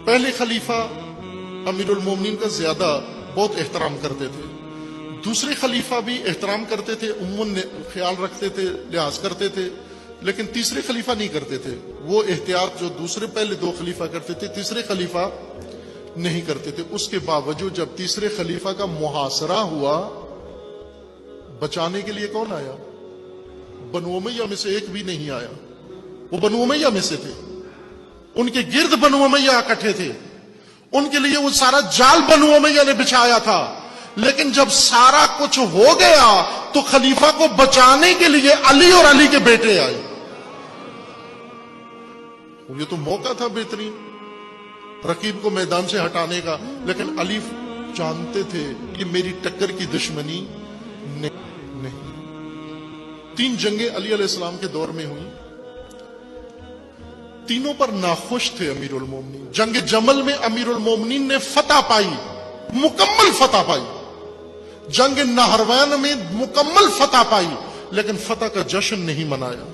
پہلے خلیفہ امیر المومنین کا زیادہ بہت احترام کرتے تھے، دوسرے خلیفہ بھی احترام کرتے تھے، عموماً خیال رکھتے تھے، لحاظ کرتے تھے، لیکن تیسرے خلیفہ نہیں کرتے تھے۔ وہ احتیاط جو دوسرے پہلے دو خلیفہ کرتے تھے، تیسرے خلیفہ نہیں کرتے تھے۔ اس کے باوجود جب تیسرے خلیفہ کا محاصرہ ہوا، بچانے کے لیے کون آیا؟ بنو امیہ میں سے ایک بھی نہیں آیا۔ وہ بنو امیہ میں سے تھے، ان کے گرد بنو امیہ اکٹھے تھے، ان کے لیے وہ سارا جال بنو امیہ نے بچھایا تھا۔ لیکن جب سارا کچھ ہو گیا تو خلیفہ کو بچانے کے لیے علی اور علی کے بیٹے آئے۔ یہ تو موقع تھا بہترین رقیب کو میدان سے ہٹانے کا، لیکن علی جانتے تھے کہ میری ٹکر کی دشمنی نہیں۔ 3 جنگیں علی علیہ السلام کے دور میں ہوئی، تینوں پر ناخوش تھے امیر المومنین۔ جنگ جمل میں امیر المومنین نے فتح پائی، مکمل فتح پائی۔ جنگ نہروان میں مکمل فتح پائی، لیکن فتح کا جشن نہیں منایا۔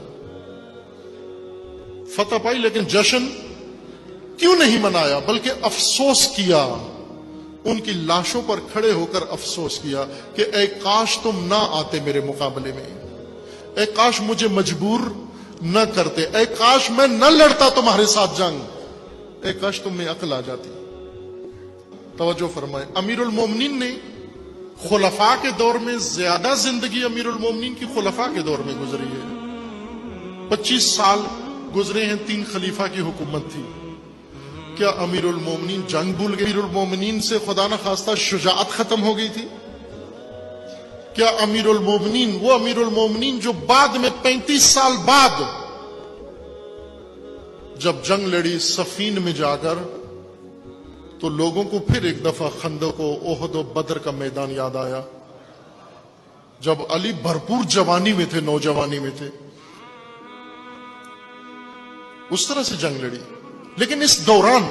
فتح پائی لیکن جشن کیوں نہیں منایا، بلکہ افسوس کیا، ان کی لاشوں پر کھڑے ہو کر افسوس کیا کہ اے کاش تم نہ آتے میرے مقابلے میں، اے کاش مجھے مجبور نہ کرتے، اے کاش میں نہ لڑتا تمہارے ساتھ جنگ، اے کاش تم میں عقل آ جاتی۔ توجہ فرمائے، امیر المومنین نے خلفاء کے دور میں زیادہ زندگی امیر المومنین کی خلفاء کے دور میں گزری ہے۔ 25 سال گزرے ہیں، 3 خلیفہ کی حکومت تھی۔ کیا امیر المومنین جنگ بھول گئے؟ امیر المومنین سے خدا نہ خواستہ شجاعت ختم ہو گئی تھی؟ کیا امیر المومنین، وہ امیر المومنین جو بعد میں 35 سال بعد جب جنگ لڑی صفین میں جا کر، تو لوگوں کو پھر ایک دفعہ خندق و احد و بدر کا میدان یاد آیا، جب علی بھرپور جوانی میں تھے، نوجوانی میں تھے، اس طرح سے جنگ لڑی۔ لیکن اس دوران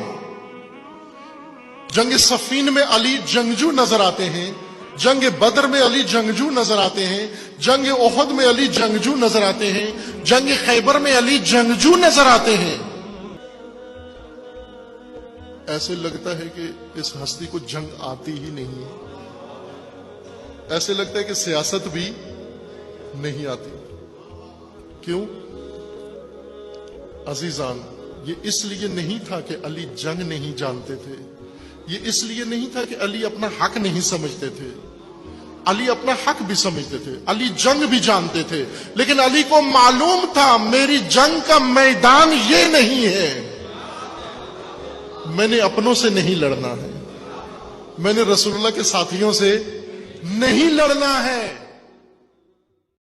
جنگ صفین میں علی جنگجو نظر آتے ہیں، جنگ بدر میں علی جنگجو نظر آتے ہیں، جنگ احد میں علی جنگجو نظر آتے ہیں، جنگ خیبر میں علی جنگجو نظر آتے ہیں۔ ایسے لگتا ہے کہ اس ہستی کو جنگ آتی ہی نہیں ہے، ایسے لگتا ہے کہ سیاست بھی نہیں آتی۔ کیوں؟ عزیزان، یہ اس لیے نہیں تھا کہ علی جنگ نہیں جانتے تھے، یہ اس لیے نہیں تھا کہ علی اپنا حق نہیں سمجھتے تھے، علی اپنا حق بھی سمجھتے تھے، علی جنگ بھی جانتے تھے، لیکن علی کو معلوم تھا میری جنگ کا میدان یہ نہیں ہے، میں نے اپنوں سے نہیں لڑنا ہے، میں نے رسول اللہ کے ساتھیوں سے نہیں لڑنا ہے۔